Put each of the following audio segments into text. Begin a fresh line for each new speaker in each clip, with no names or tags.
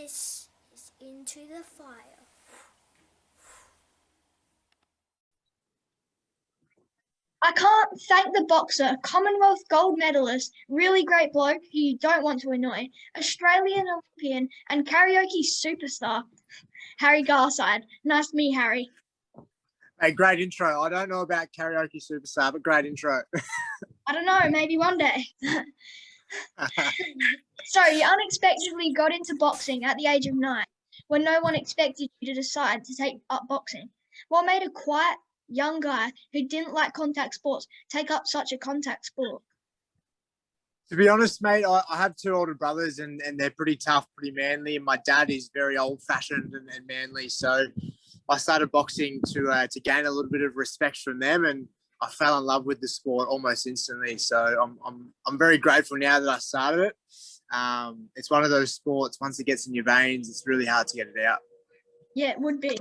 This is into the fire.
I can't thank the boxer, Commonwealth gold medalist, really great bloke who you don't want to annoy, Australian Olympian and karaoke superstar, Harry Garside. Nice to meet Harry.
Hey, great intro. I don't know about karaoke superstar, but great intro.
I don't know, maybe one day. So you unexpectedly got into boxing at the age of 9, when no one expected you to decide to take up boxing. What made a quiet, young guy who didn't like contact sports take up such a contact sport?
To be honest, mate, I have two older brothers and they're pretty tough, pretty manly. And my dad is very old-fashioned and manly. So I started boxing to gain a little bit of respect from them, and I fell in love with the sport almost instantly. So I'm very grateful now that I started it. It's one of those sports, once it gets in your veins, it's really hard to get it out.
Yeah, it would be.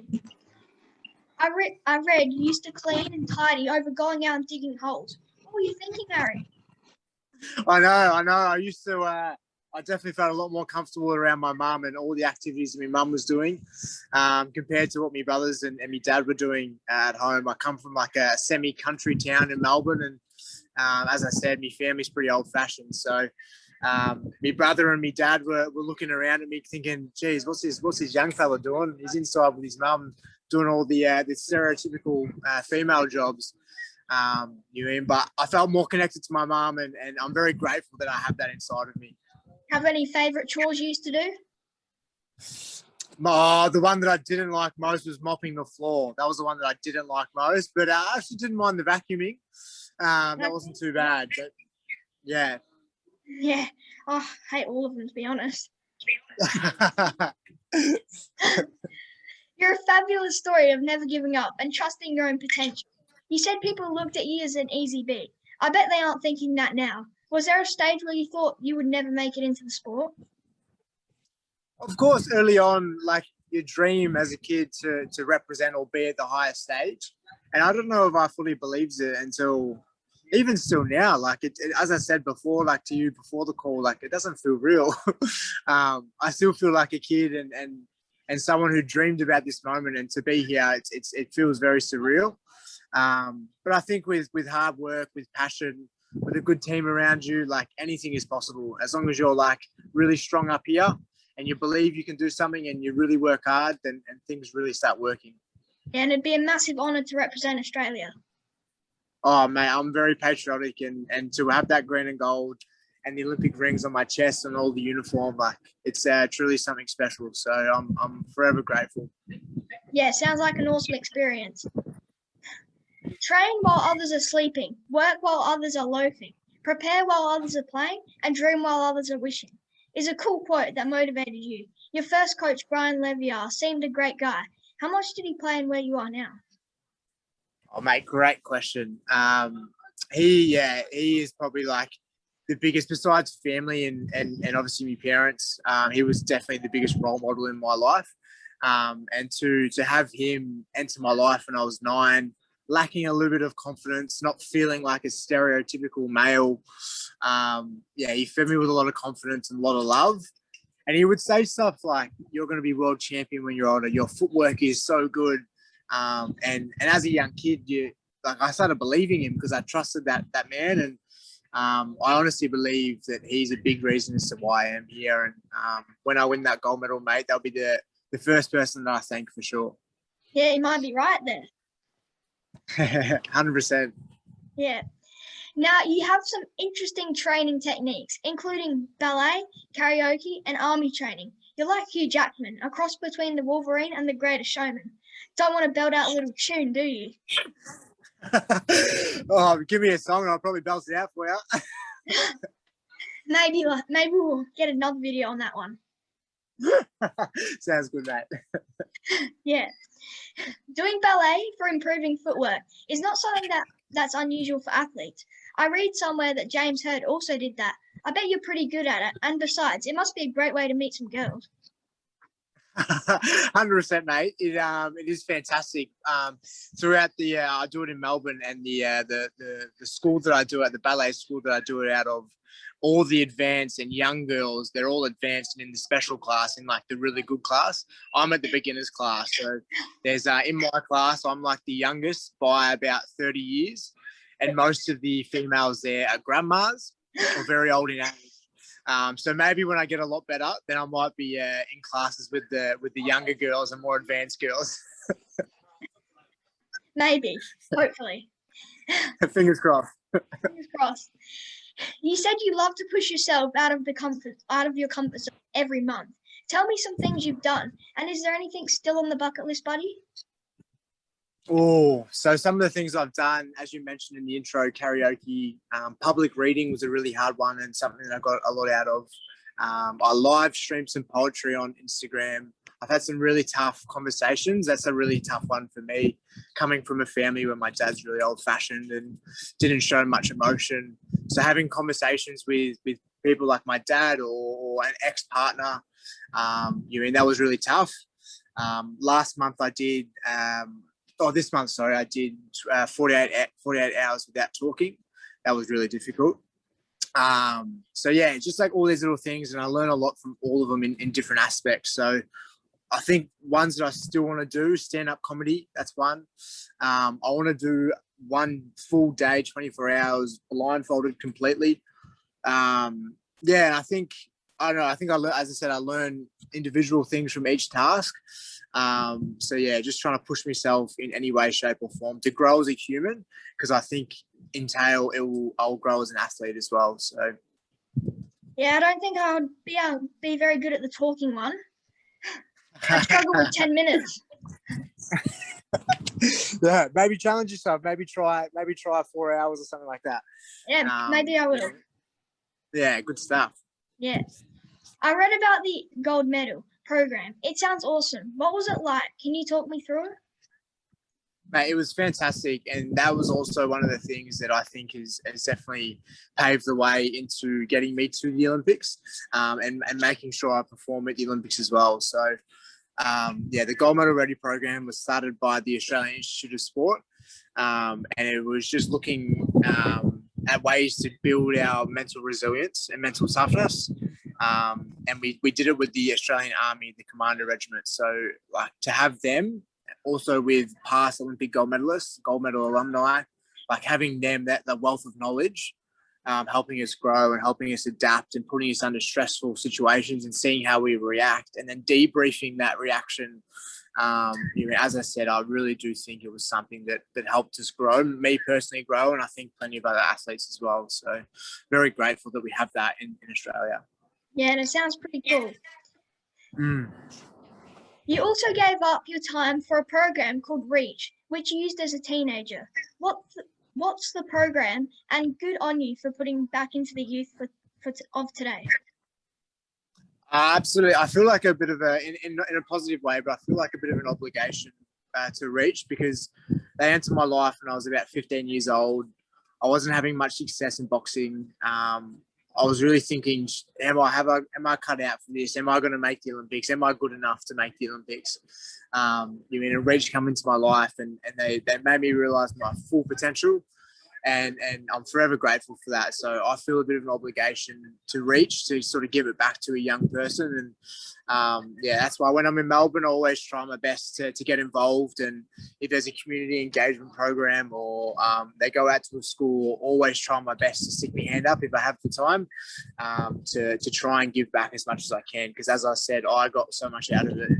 I read you used to clean and tidy over going out and digging holes. What were you thinking, Harry?
I know. I used to, I definitely felt a lot more comfortable around my mum and all the activities that my mum was doing compared to what my brothers and my dad were doing at home. I come from like a semi-country town in Melbourne, and as I said, my family's pretty old-fashioned. So my brother and my dad were looking around at me thinking, geez, what's this young fella doing? He's inside with his mum doing all the stereotypical female jobs. You mean, but I felt more connected to my mum, and I'm very grateful that I have that inside of me.
Have any favourite chores you used to do?
The one that I didn't like most was mopping the floor. That was the one that I didn't like most, but I actually didn't mind the vacuuming. That wasn't too bad, but yeah.
Yeah, I hate all of them, to be honest. You're a fabulous story of never giving up and trusting your own potential. You said people looked at you as an easy beat. I bet they aren't thinking that now. Was there a stage where you thought you would never make it into the sport?
Of course, early on, like your dream as a kid to represent or be at the highest stage. And I don't know if I fully believed it until even still now. Like it, as I said before, like to you before the call, like it doesn't feel real. I still feel like a kid and someone who dreamed about this moment, and to be here, it feels very surreal. But I think with hard work, with passion, with a good team around you, like anything is possible as long as you're like really strong up here and you believe you can do something and you really work hard, and things really start working.
Yeah, and it'd be a massive honour to represent Australia.
Oh, mate, I'm very patriotic, and to have that green and gold and the Olympic rings on my chest and all the uniform, like it's truly something special. So I'm forever grateful.
Yeah, sounds like an awesome experience. Train while others are sleeping, work while others are loafing, prepare while others are playing, and dream while others are wishing is a cool quote that motivated you. Your first coach, Brian Leviar, seemed a great guy. How much did he play in where you are now?
Oh, mate, great question. He is probably like the biggest, besides family and obviously my parents. He was definitely the biggest role model in my life. And to have him enter my life when I was 9, lacking a little bit of confidence, not feeling like a stereotypical male. He fed me with a lot of confidence and a lot of love. And he would say stuff like, you're going to be world champion when you're older. Your footwork is so good. And as a young kid, I started believing him because I trusted that man. And I honestly believe that he's a big reason as to why I am here. And when I win that gold medal, mate, that'll be the first person that I thank for sure.
Yeah, you might be right there.
100%.
Yeah. Now, you have some interesting training techniques, including ballet, karaoke, and army training. You're like Hugh Jackman, a cross between the Wolverine and the Greatest Showman. Don't want to belt out a little tune, do you?
Oh, give me a song and I'll probably belt it out for you.
Maybe we'll get another video on that one.
Sounds good, mate.
Yeah. Doing ballet for improving footwork is not something that's unusual for athletes. I read somewhere that James Hird also did that. I bet you're pretty good at it. And besides, it must be a great way to meet some girls.
100%, mate. It is fantastic. Throughout the I do it in Melbourne, and the school that I do at the ballet school that I do it out of, all the advanced and young girls, they're all advanced and in the special class, in like the really good class. I'm at the beginners class, so there's in my class I'm like the youngest by about 30 years, and most of the females there are grandmas or very old in age. So maybe when I get a lot better, then I might be in classes with the younger girls and more advanced girls.
Maybe, hopefully.
Fingers crossed.
Fingers crossed. You said you love to push yourself out of your comfort zone every month. Tell me some things you've done, and is there anything still on the bucket list, buddy?
Oh, so some of the things I've done, as you mentioned in the intro, karaoke, public reading was a really hard one and something that I got a lot out of. I live streamed some poetry on Instagram. I've had some really tough conversations. That's a really tough one for me, coming from a family where my dad's really old-fashioned and didn't show much emotion. So having conversations with people like my dad or an ex-partner, that was really tough. Last month I did... this month, sorry, I did 48 hours without talking. That was really difficult. So yeah, just like all these little things, and I learn a lot from all of them in different aspects. So I think ones that I still want to do, stand-up comedy, that's one. I want to do one full day, 24 hours, blindfolded completely. And I think, as I said, I learn individual things from each task. So yeah, just trying to push myself in any way, shape or form to grow as a human, because I think I'll grow as an athlete as well. So
yeah, I don't think I would be very good at the talking one. I struggle with 10 minutes.
Yeah, maybe challenge yourself. Maybe try 4 hours or something like that.
Yeah, maybe I will.
Yeah, good stuff.
Yeah. I read about the gold medal program. It sounds awesome. What was it like? Can you talk me through it?
Mate, it was fantastic, and that was also one of the things that I think has definitely paved the way into getting me to the Olympics, and making sure I perform at the Olympics as well. So, the Gold Medal Ready program was started by the Australian Institute of Sport, and it was just looking at ways to build our mental resilience and mental toughness. And we did it with the Australian Army, the Commander Regiment. So, like, to have them also with past Olympic gold medalists, gold medal alumni, like having them, the wealth of knowledge, helping us grow and helping us adapt and putting us under stressful situations and seeing how we react, and then debriefing that reaction. As I said, I really do think it was something that helped us grow, me personally grow, and I think plenty of other athletes as well. So very grateful that we have that in Australia.
Yeah, and it sounds pretty cool.
Mm.
You also gave up your time for a program called Reach, which you used as a teenager. What's the program, and good on you for putting back into the youth of today?
Absolutely. I feel like a bit of in a positive way, but I feel like a bit of an obligation to Reach, because they entered my life when I was about 15 years old. I wasn't having much success in boxing. I was really thinking, am I cut out for this? Am I going to make the Olympics? Am I good enough to make the Olympics? A Reach come into my life, and they made me realise my full potential, and I'm forever grateful for that. So I feel a bit of an obligation to Reach to sort of give it back to a young person, and that's why when I'm in Melbourne, I always try my best to get involved. And if there's a community engagement program or they go out to a school, always try my best to stick my hand up if I have the time, to try and give back as much as I can. Because as I said, I got so much out of it.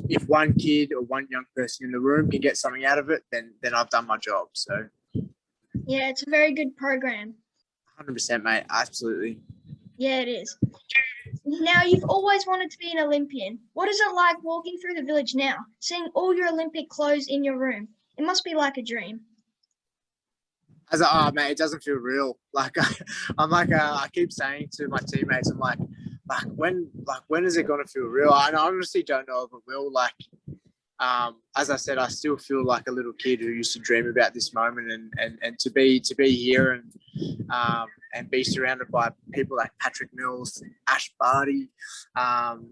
If one kid or one young person in the room can get something out of it, then I've done my job. So
yeah, it's a very good program.
100%, mate. Absolutely.
Yeah, it is. Now, you've always wanted to be an Olympian. What is it like walking through the village now, seeing all your Olympic clothes in your room? It must be like a dream.
Mate, it doesn't feel real. I keep saying to my teammates, I'm like, when is it going to feel real? I honestly don't know if it will. as I said, I still feel like a little kid who used to dream about this moment, and to be here and be surrounded by people like Patrick Mills, Ash Barty,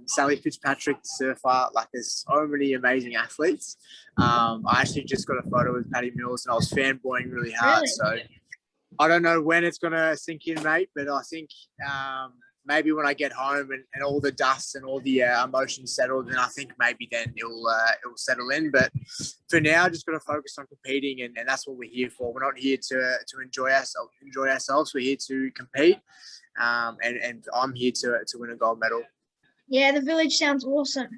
Sally Fitzpatrick, the surfer. Like, there's so many amazing athletes. I actually just got a photo with Patty Mills, and I was fanboying really hard.
Really?
So I don't know when it's gonna sink in, mate, but I think maybe when I get home and all the dust and all the emotions settled, then I think maybe then it'll settle in. But for now, just got to focus on competing, and that's what we're here for. We're not here to enjoy ourselves. We're here to compete, and I'm here to win a gold medal.
Yeah, the village sounds awesome.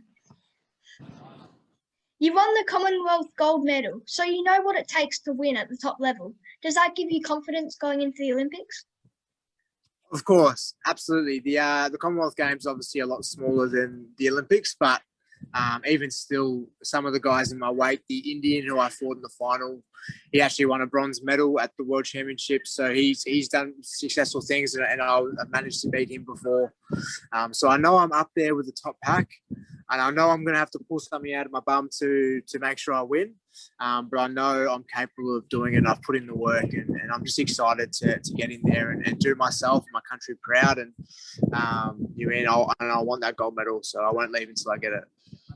You won the Commonwealth gold medal, so you know what it takes to win at the top level. Does that give you confidence going into the Olympics?
Of course, absolutely. The Commonwealth Games obviously a lot smaller than the Olympics, but even still, some of the guys in my weight, the Indian who I fought in the final, he actually won a bronze medal at the World Championships. So he's done successful things, and I've managed to beat him before. So I know I'm up there with the top pack, and I know I'm going to have to pull something out of my bum to make sure I win. But I know I'm capable of doing it, and I've put in the work, and I'm just excited to get in there and do myself and my country proud. And I want that gold medal, so I won't leave until I get it.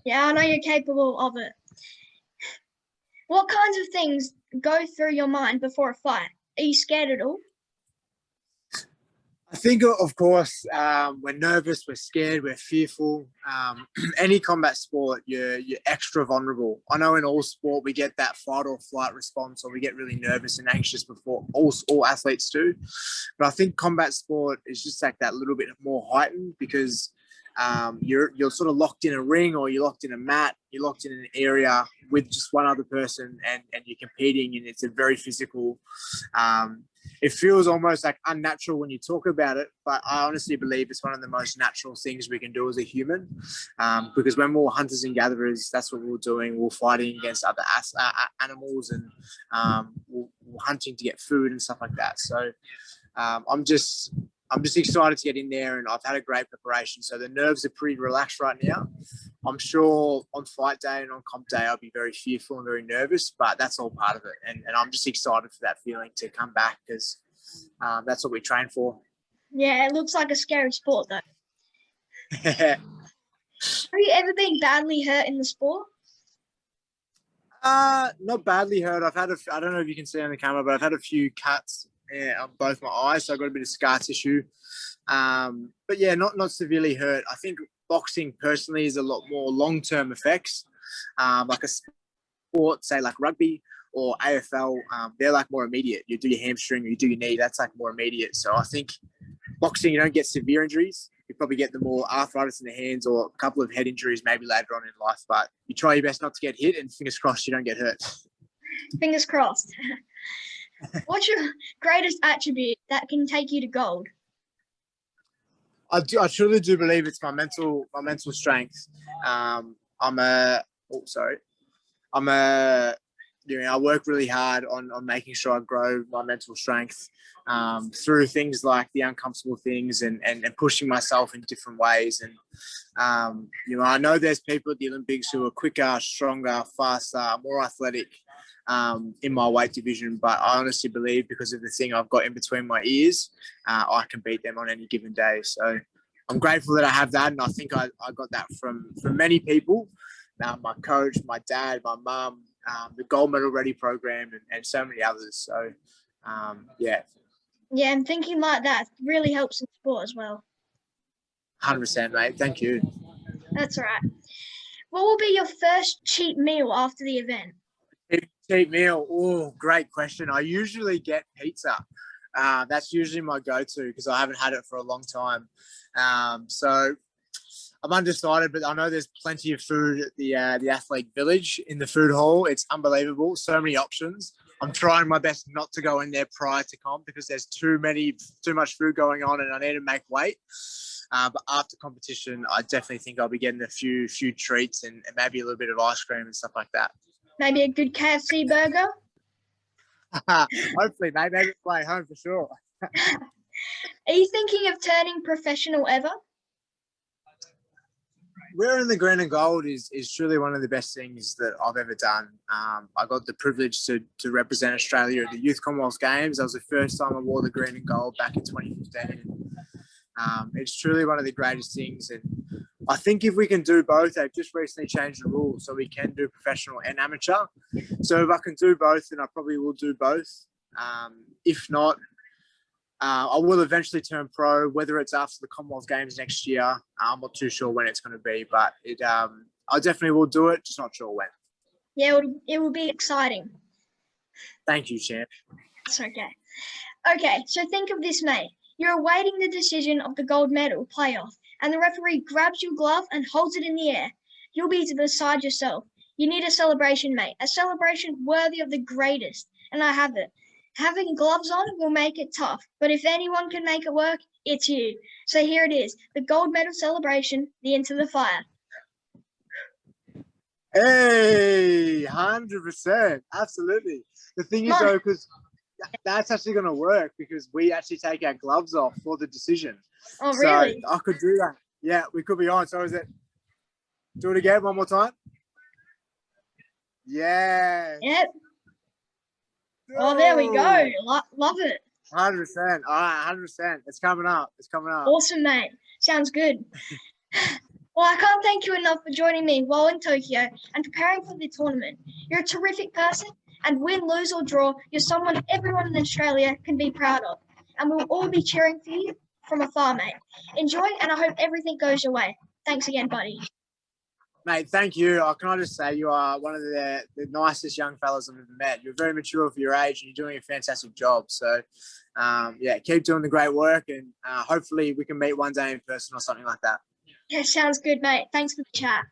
Yeah, I know you're capable of it. What kinds of things go through your mind before a fight? Are you scared at all?
I think, of course, we're nervous, we're scared, we're fearful. Any combat sport, you're extra vulnerable. I know in all sport we get that fight or flight response, or we get really nervous and anxious before. All athletes do, but I think combat sport is just like that little bit more heightened because you're sort of locked in a ring, or you're locked in a mat, you're locked in an area with just one other person, and you're competing, and it's a very physical. It feels almost like unnatural when you talk about it, but I honestly believe it's one of the most natural things we can do as a human, because when we're hunters and gatherers, that's what we're doing. We're fighting against other animals, and we're hunting to get food and stuff like that. So I'm just excited to get in there, and I've had a great preparation. So the nerves are pretty relaxed right now. I'm sure on fight day and on comp day, I'll be very fearful and very nervous, but that's all part of it. And I'm just excited for that feeling to come back, because that's what we train for.
Yeah, it looks like a scary sport, though. Have you ever been badly hurt in the sport?
Not badly hurt. I don't know if you can see on the camera, but I've had a few cuts on both my eyes, so I've got a bit of scar tissue. But yeah, not severely hurt. I think boxing personally is a lot more long-term effects. Like a sport, say like rugby or AFL, they're like more immediate. You do your hamstring or you do your knee, that's like more immediate. So I think boxing, you don't get severe injuries. You probably get the more arthritis in the hands or a couple of head injuries maybe later on in life, but you try your best not to get hit, and fingers crossed you don't get hurt.
Fingers crossed. What's your greatest attribute that can take you to gold?
I truly do believe it's my mental strength. I work really hard on making sure I grow my mental strength through things like the uncomfortable things and pushing myself in different ways. And I know there's people at the Olympics who are quicker, stronger, faster, more athletic in my weight division, but I honestly believe because of the thing I've got in between my ears, I can beat them on any given day. So I'm grateful that I have that, and I think I got that from many people, my coach, my dad, my mum, the Gold Medal Ready program, and so many others. So yeah.
Yeah, and thinking like that really helps in sport as well.
100%, mate. Thank you.
That's all right. What will be your first cheap meal after the event?
Cheap meal. Oh, great question. I usually get pizza. That's usually my go-to because I haven't had it for a long time. So I'm undecided, but I know there's plenty of food at the Athlete Village in the food hall. It's unbelievable. So many options. I'm trying my best not to go in there prior to comp because there's too much food going on, and I need to make weight. But after competition, I definitely think I'll be getting a few treats and maybe a little bit of ice cream and stuff like that.
Maybe a good KFC burger?
Hopefully, mate. Maybe play home for sure.
Are you thinking of turning professional ever?
wearing the green and gold is truly one of the best things that I've ever done. I got the privilege to represent Australia at the Youth Commonwealth Games. That was the first time I wore the green and gold back in 2015. It's truly one of the greatest things. And I think if we can do both, they've just recently changed the rules so we can do professional and amateur. So if I can do both, then I probably will do both. If not, I will eventually turn pro, whether it's after the Commonwealth Games next year. I'm not too sure when it's going to be, but I definitely will do it, just not sure when.
Yeah, it will be exciting.
Thank you, champ.
That's okay. Okay, so think of this, mate. You're awaiting the decision of the gold medal playoff, and the referee grabs your glove and holds it in the air. You'll be beside yourself. You need a celebration, mate, a celebration worthy of the greatest, and I have it. Having gloves on will make it tough, but if anyone can make it work, it's you. So here it is, the gold medal celebration, the Into the Fire.
Hey, 100%. Absolutely. The thing is, though, because that's actually going to work because we actually take our gloves off for the decision.
Oh, really?
So I could do that. Yeah, we could be on. So is it? Do it again one more time. Yeah.
Yep. Oh, there we go. Love it.
100%. All right, 100%. It's coming up. It's coming up.
Awesome, mate. Sounds good. Well, I can't thank you enough for joining me while in Tokyo and preparing for the tournament. You're a terrific person, and win, lose, or draw, you're someone everyone in Australia can be proud of. And we'll all be cheering for you from afar, mate. Enjoy, and I hope everything goes your way. Thanks again, buddy.
Mate, thank you. Can I just say you are one of the nicest young fellas I've ever met. You're very mature for your age and you're doing a fantastic job. So, yeah, keep doing the great work and hopefully we can meet one day in person or something like that.
Yeah, sounds good, mate. Thanks for the chat.